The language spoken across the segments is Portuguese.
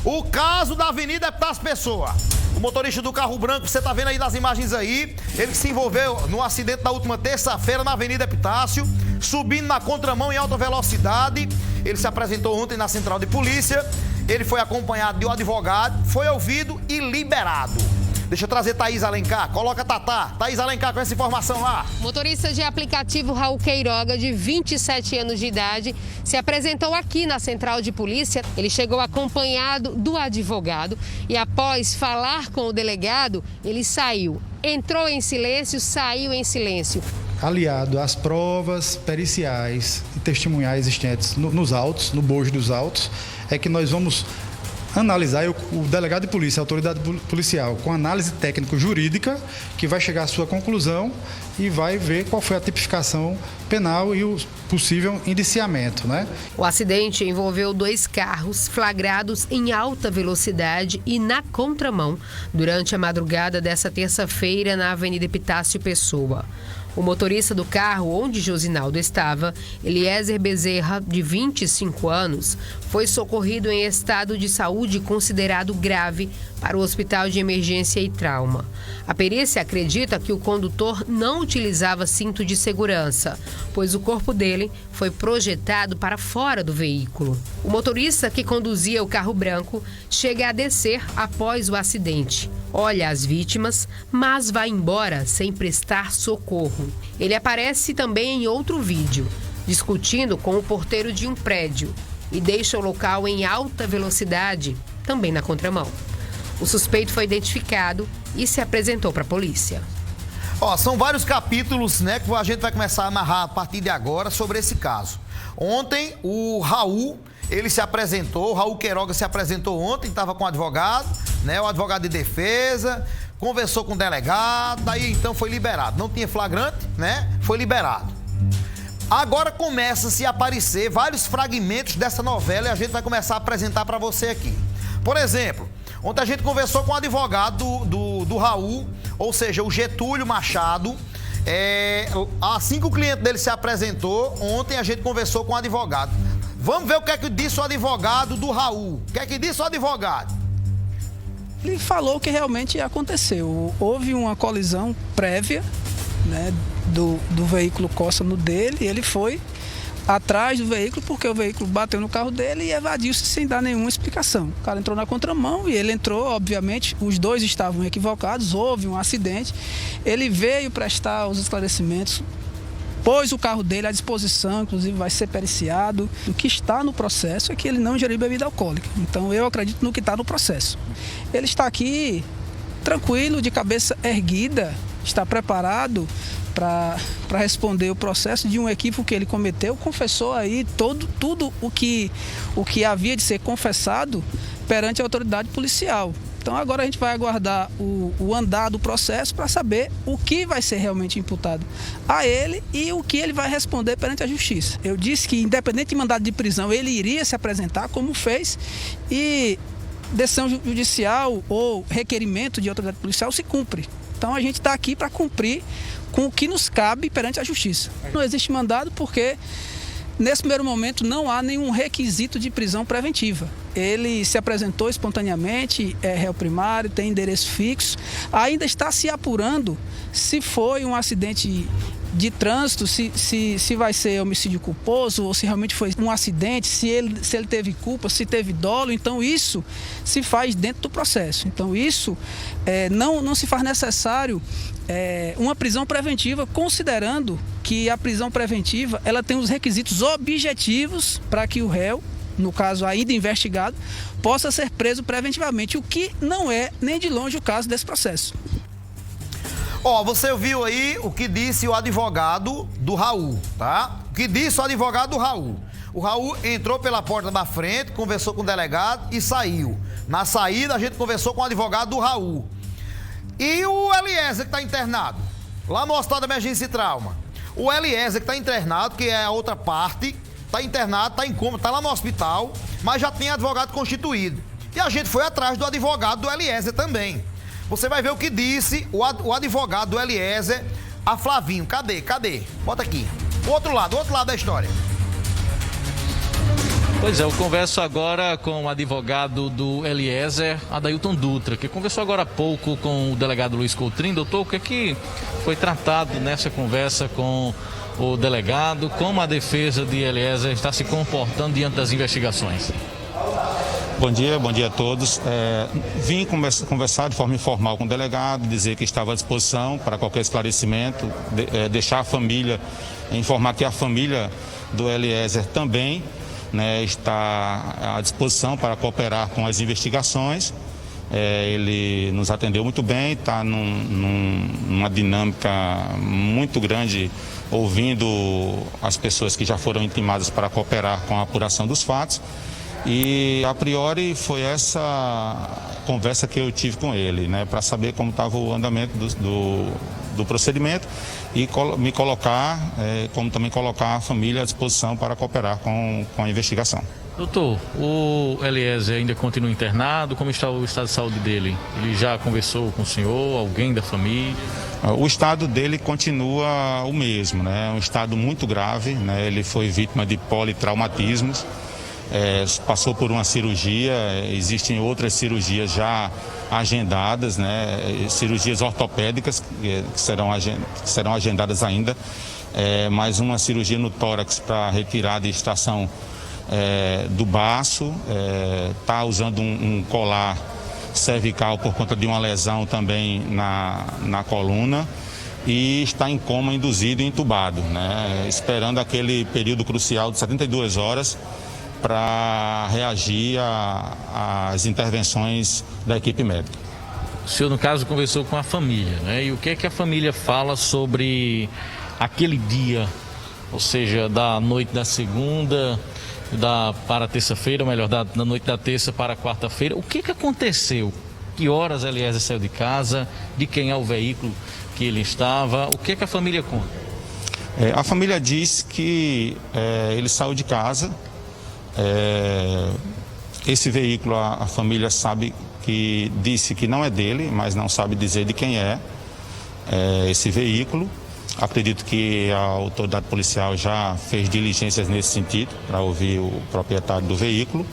O caso da Avenida Epitácio Pessoa. O motorista do carro branco, você tá vendo aí nas imagens aí, ele que se envolveu no acidente da última terça-feira na Avenida Epitácio, subindo na contramão em alta velocidade. Ele se apresentou ontem na central de polícia, ele foi acompanhado de um advogado, foi ouvido e liberado. Deixa eu trazer Thaís Alencar. Coloca Tatá. Thaís Alencar com essa informação lá. Motorista de aplicativo Raul Queiroga, de 27 anos de idade, se apresentou aqui na central de polícia. Ele chegou acompanhado do advogado e, após falar com o delegado, ele saiu. Entrou em silêncio, saiu em silêncio. Aliado às provas periciais e testemunhais existentes nos autos, no bojo dos autos, é que nós vamos analisar, o delegado de polícia, a autoridade policial, com análise técnico-jurídica, que vai chegar à sua conclusão e vai ver qual foi a tipificação penal e o possível indiciamento, né? O acidente envolveu 2 carros flagrados em alta velocidade e na contramão durante a madrugada dessa terça-feira na Avenida Epitácio Pessoa. O motorista do carro onde Josinaldo estava, Eliezer Bezerra, de 25 anos, foi socorrido em estado de saúde considerado grave para o Hospital de Emergência e Trauma. A perícia acredita que o condutor não utilizava cinto de segurança, pois o corpo dele foi projetado para fora do veículo. O motorista que conduzia o carro branco chega a descer após o acidente. Olha as vítimas, mas vai embora sem prestar socorro. Ele aparece também em outro vídeo, discutindo com o porteiro de um prédio e deixa o local em alta velocidade, também na contramão. O suspeito foi identificado e se apresentou para a polícia. São vários capítulos, né, que a gente vai começar a narrar a partir de agora sobre esse caso. Ontem, o Raul, ele se apresentou, o Raul Queiroga se apresentou ontem, estava com o advogado, né, o advogado de defesa, conversou com o delegado, daí então foi liberado. Não tinha flagrante, né, foi liberado. Agora começa-se a aparecer vários fragmentos dessa novela e a gente vai começar a apresentar para você aqui. Por exemplo, ontem a gente conversou com o advogado do Raul, ou seja, o Getúlio Machado. Assim que o cliente dele se apresentou, ontem a gente conversou com o advogado. Vamos ver o que é que disse o advogado do Raul. O que é que disse o advogado? Ele falou que realmente aconteceu. Houve uma colisão prévia, né, do veículo Costa no dele, e ele foi atrás do veículo porque o veículo bateu no carro dele e evadiu-se sem dar nenhuma explicação. O cara entrou na contramão e ele entrou, obviamente, os dois estavam equivocados, houve um acidente. Ele veio prestar os esclarecimentos, pôs o carro dele à disposição, inclusive vai ser periciado. O que está no processo é que ele não ingeriu bebida alcoólica. Então eu acredito no que está no processo. Ele está aqui tranquilo, de cabeça erguida, está preparado para responder o processo de um equívoco que ele cometeu, confessou aí tudo o que havia de ser confessado perante a autoridade policial. Então agora a gente vai aguardar o andar do processo para saber o que vai ser realmente imputado a ele e o que ele vai responder perante a justiça. Eu disse que, independente de mandado de prisão, ele iria se apresentar como fez, e decisão judicial ou requerimento de autoridade policial se cumpre. Então a gente está aqui para cumprir com o que nos cabe perante a justiça. Não existe mandado porque, nesse primeiro momento, não há nenhum requisito de prisão preventiva. Ele se apresentou espontaneamente, é réu primário, tem endereço fixo, ainda está se apurando se foi um acidente de trânsito, se vai ser homicídio culposo ou se realmente foi um acidente, se ele teve culpa, se teve dolo. Então isso se faz dentro do processo. Então isso não se faz necessário uma prisão preventiva, considerando que a prisão preventiva ela tem os requisitos objetivos para que o réu, no caso ainda investigado, possa ser preso preventivamente, o que não é nem de longe o caso desse processo. Você viu aí o que disse o advogado do Raul, tá? O que disse o advogado do Raul. O Raul entrou pela porta da frente, conversou com o delegado e saiu. Na saída a gente conversou com o advogado do Raul. E o Eliezer que está internado, lá no Hospital de Emergência e Trauma. O Eliezer que está internado, que é a outra parte, está internado, está em coma, está lá no hospital, mas já tem advogado constituído. E a gente foi atrás do advogado do Eliezer também. Você vai ver o que disse o advogado do Eliezer a Flavinho. Cadê? Bota aqui. O outro lado da história. Pois é, eu converso agora com o advogado do Eliezer, Adailton Dutra, que conversou agora há pouco com o delegado Luiz Coutrinho. Doutor, o que é que foi tratado nessa conversa com o delegado? Como a defesa de Eliezer está se comportando diante das investigações? Bom dia a todos. Vim conversar de forma informal com o delegado, dizer que estava à disposição para qualquer esclarecimento, deixar a família, informar que a família do Eliezer também, né, está à disposição para cooperar com as investigações. Ele nos atendeu muito bem, está numa dinâmica muito grande, ouvindo as pessoas que já foram intimadas para cooperar com a apuração dos fatos. E, a priori, foi essa conversa que eu tive com ele, né, para saber como estava o andamento do procedimento e me colocar, como também colocar a família à disposição para cooperar com a investigação. Doutor, o Eliezer ainda continua internado? Como está o estado de saúde dele? Ele já conversou com o senhor, alguém da família? O estado dele continua o mesmo, né? Um estado muito grave, né? Ele foi vítima de politraumatismos. Passou por uma cirurgia, existem outras cirurgias já agendadas, né? Cirurgias ortopédicas que serão agendadas ainda, mais uma cirurgia no tórax para retirada e extração do baço, está usando um colar cervical por conta de uma lesão também na coluna e está em coma induzido e entubado, né? Esperando aquele período crucial de 72 horas para reagir às intervenções da equipe médica. O senhor, no caso, conversou com a família, né? E o que é que a família fala sobre aquele dia, ou seja, da noite da segunda para a terça-feira, ou melhor, da noite da terça para a quarta-feira? O que aconteceu? Que horas Eliezer saiu de casa? De quem é o veículo que ele estava? O que a família conta? A família diz que ele saiu de casa. Esse veículo a família sabe que disse que não é dele, mas não sabe dizer de quem é esse veículo. Acredito que a autoridade policial já fez diligências nesse sentido para ouvir o proprietário do veículo.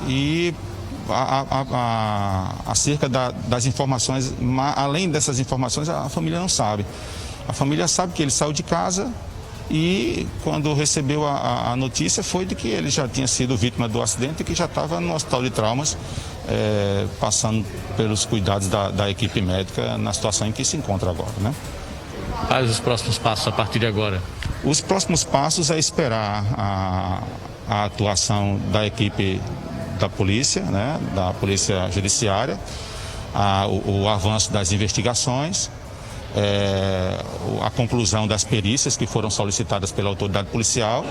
E acerca das informações, além dessas informações, a família não sabe. A família sabe que ele saiu de casa. E quando recebeu a notícia foi de que ele já tinha sido vítima do acidente e que já estava no hospital de traumas, passando pelos cuidados da equipe médica na situação em que se encontra agora, né? Quais os próximos passos a partir de agora? Os próximos passos é esperar a atuação da equipe da polícia, né, da polícia judiciária, o avanço das investigações, a conclusão das perícias que foram solicitadas pela autoridade policial,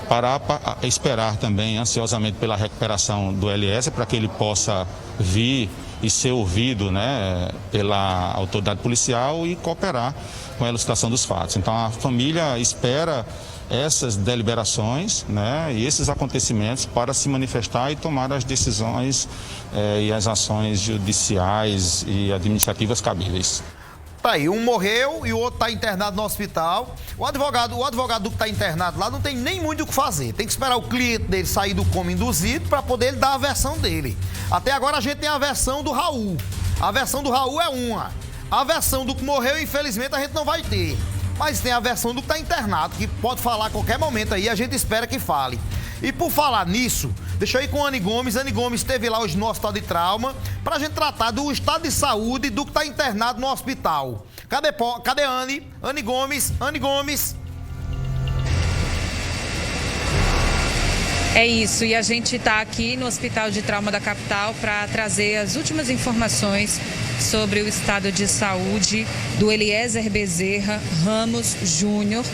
para esperar também ansiosamente pela recuperação do Eliezer, para que ele possa vir e ser ouvido, né, pela autoridade policial e cooperar com a elucidação dos fatos. Então a família espera essas deliberações, né, e esses acontecimentos para se manifestar e tomar as decisões e as ações judiciais e administrativas cabíveis. Tá aí, um morreu e o outro está internado no hospital. O advogado que está internado lá não tem nem muito o que fazer. Tem que esperar o cliente dele sair do coma induzido para poder ele dar a versão dele. Até agora a gente tem a versão do Raul. A versão do Raul é uma. A versão do que morreu, infelizmente, a gente não vai ter. Mas tem a versão do que está internado, que pode falar a qualquer momento aí, a gente espera que fale. E por falar nisso, deixa eu ir com a Anny Gomes. Anny Gomes esteve lá hoje no hospital de trauma para a gente tratar do estado de saúde do que está internado no hospital. Cadê Anny? Anny Gomes. Anny Gomes. É isso, e a gente está aqui no Hospital de Trauma da capital para trazer as últimas informações sobre o estado de saúde do Eliezer Bezerra Ramos Júnior,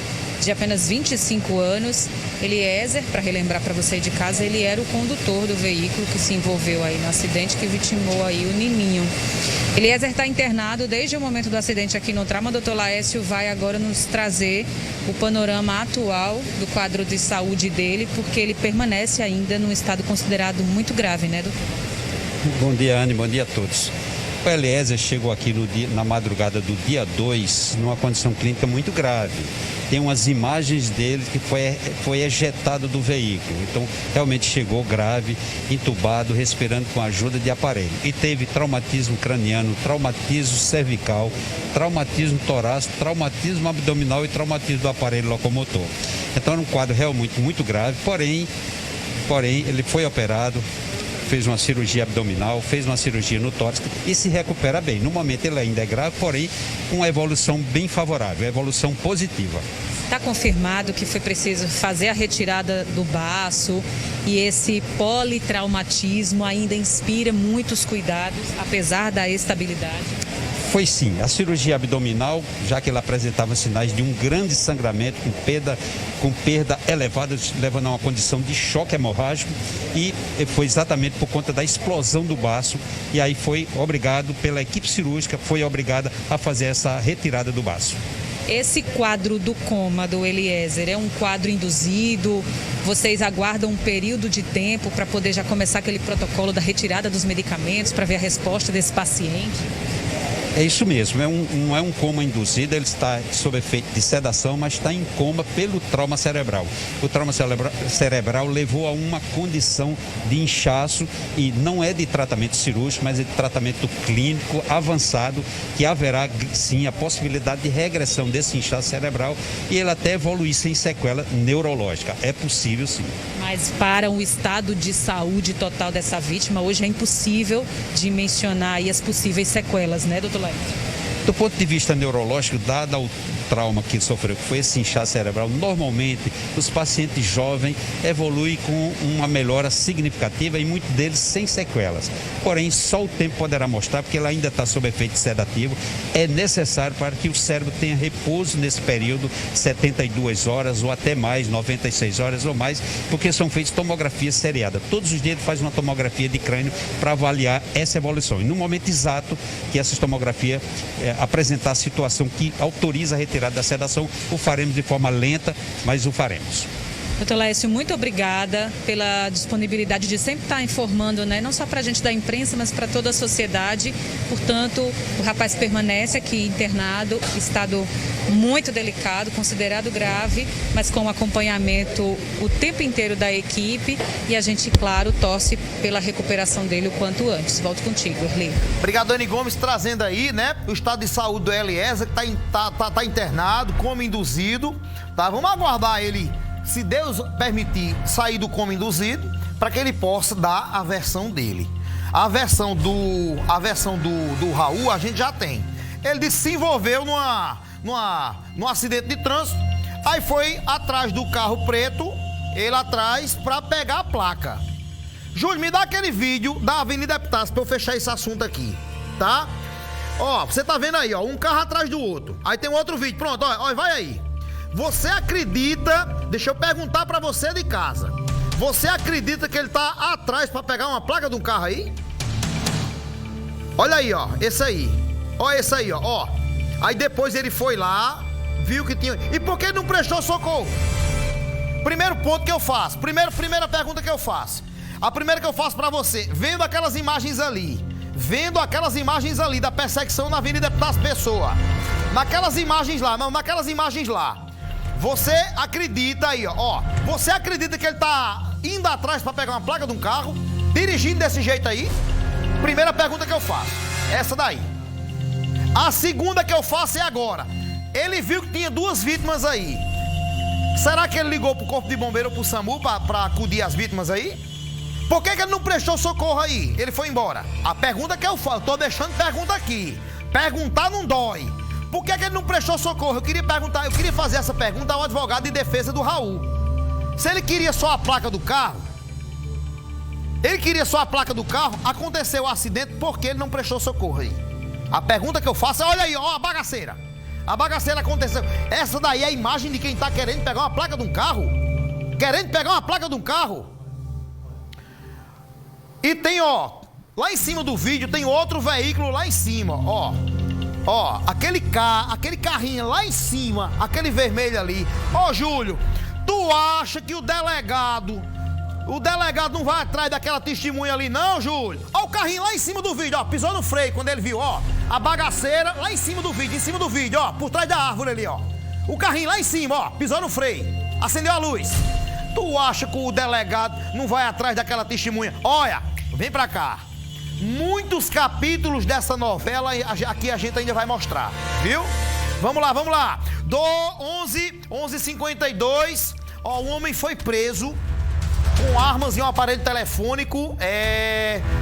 de apenas 25 anos. Eliezer, para relembrar para você de casa, ele era o condutor do veículo que se envolveu aí no acidente que vitimou aí o Nininho. Eliezer está internado desde o momento do acidente aqui no trauma. O doutor Laércio vai agora nos trazer o panorama atual do quadro de saúde dele, porque ele permanece ainda num estado considerado muito grave, né, doutor? Bom dia, Anny, bom dia a todos. O Eliezer chegou aqui na madrugada do dia 2 numa condição clínica muito grave. Tem umas imagens dele que foi ejetado do veículo. Então, realmente chegou grave, entubado, respirando com a ajuda de aparelho. E teve traumatismo craniano, traumatismo cervical, traumatismo torácico, traumatismo abdominal e traumatismo do aparelho locomotor. Então, era um quadro realmente muito grave, porém ele foi operado, fez uma cirurgia abdominal, fez uma cirurgia no tórax e se recupera bem. No momento ele ainda é grave, porém com uma evolução bem favorável, evolução positiva. Está confirmado que foi preciso fazer a retirada do baço e esse politraumatismo ainda inspira muitos cuidados, apesar da estabilidade? Foi sim, a cirurgia abdominal, já que ele apresentava sinais de um grande sangramento com perda elevada, levando a uma condição de choque hemorrágico, e foi exatamente por conta da explosão do baço, e aí foi obrigado pela equipe cirúrgica, foi obrigada a fazer essa retirada do baço. Esse quadro do coma do Eliezer é um quadro induzido? Vocês aguardam um período de tempo para poder já começar aquele protocolo da retirada dos medicamentos para ver a resposta desse paciente? É isso mesmo, não é um coma induzido, ele está sob efeito de sedação, mas está em coma pelo trauma cerebral. O trauma cerebral levou a uma condição de inchaço e não é de tratamento cirúrgico, mas é de tratamento clínico avançado, que haverá sim a possibilidade de regressão desse inchaço cerebral e ele até evoluir sem sequela neurológica. É possível sim. Mas para o estado de saúde total dessa vítima, hoje é impossível dimensionar aí as possíveis sequelas, né, doutor? Do ponto de vista neurológico, dado o trauma que ele sofreu, que foi esse inchaço cerebral, normalmente os pacientes jovens evoluem com uma melhora significativa e muitos deles sem sequelas. Porém, só o tempo poderá mostrar, porque ele ainda está sob efeito sedativo. É necessário para que o cérebro tenha repouso nesse período, 72 horas ou até mais, 96 horas ou mais, porque são feitas tomografias seriadas. Todos os dias ele faz uma tomografia de crânio para avaliar essa evolução. E no momento exato que essa tomografia apresentar a situação que autoriza a retirada da sedação, o faremos de forma lenta, mas o faremos. Doutor Lécio, muito obrigada pela disponibilidade de sempre estar informando, né? Não só para a gente da imprensa, mas para toda a sociedade. Portanto, o rapaz permanece aqui internado, estado muito delicado, considerado grave, mas com acompanhamento o tempo inteiro da equipe e a gente, claro, torce pela recuperação dele o quanto antes. Volto contigo, Erli. Obrigado, Dani Gomes, trazendo aí, né, o estado de saúde do Eliezer, que tá internado, coma induzido, tá? Vamos aguardar ele, se Deus permitir, sair do coma induzido, para que ele possa dar a versão dele. A versão do Raul a gente já tem. Ele disse que se envolveu num acidente de trânsito, aí foi atrás do carro preto, ele atrás, para pegar a placa. Júlio, me dá aquele vídeo da Avenida Epitácio para eu fechar esse assunto aqui, tá? Ó, você tá vendo aí, ó, um carro atrás do outro. Aí tem um outro vídeo, pronto, ó, vai aí. Você acredita, deixa eu perguntar pra você de casa, você acredita que ele tá atrás pra pegar uma placa de um carro aí? Olha aí, ó, esse aí. Ó, esse aí, ó. Aí depois ele foi lá, viu que tinha... E por que ele não prestou socorro? Primeiro ponto que eu faço, primeira pergunta que eu faço. A primeira que eu faço pra você, vendo aquelas imagens ali da perseguição na Avenida Epitácio Pessoa, naquelas imagens lá, você acredita aí, ó, você acredita que ele tá indo atrás para pegar uma placa de um carro, dirigindo desse jeito aí? Primeira pergunta que eu faço, essa daí. A segunda que eu faço é agora. Ele viu que tinha duas vítimas aí. Será que ele ligou pro Corpo de Bombeiro ou pro SAMU para acudir as vítimas aí? Por que ele não prestou socorro aí? Ele foi embora. A pergunta que eu faço, tô deixando pergunta aqui. Perguntar não dói. Por que ele não prestou socorro? Eu queria fazer essa pergunta ao advogado de defesa do Raul. Se ele queria só a placa do carro, aconteceu o acidente, por que ele não prestou socorro aí? A pergunta que eu faço é, olha aí, ó, a bagaceira. A bagaceira aconteceu. Essa daí é a imagem de quem tá querendo pegar uma placa de um carro. E tem, ó, lá em cima do vídeo tem outro veículo lá em cima, ó. Ó, aquele carrinho lá em cima, aquele vermelho ali. Ó, Júlio, tu acha que o delegado O delegado não vai atrás daquela testemunha ali não, Júlio. Ó o carrinho lá em cima do vídeo, ó, pisou no freio quando ele viu, ó. A bagaceira lá em cima do vídeo, ó, por trás da árvore ali, ó. O carrinho lá em cima, ó, pisou no freio, acendeu a luz. Tu acha que o delegado não vai atrás daquela testemunha? Olha, vem pra cá. Muitos capítulos dessa novela aqui a gente ainda vai mostrar, viu? Vamos lá. Do 11h52, ó, o homem foi preso com armas e um aparelho telefônico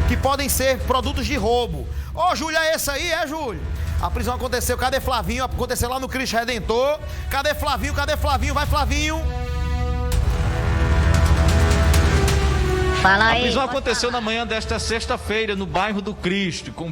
que podem ser produtos de roubo. Ô, Júlio, é esse aí, Júlio? A prisão aconteceu, cadê Flavinho? Aconteceu lá no Cristo Redentor. Cadê Flavinho? Vai, Flavinho. A prisão aconteceu na manhã desta sexta-feira no bairro do Cristo, com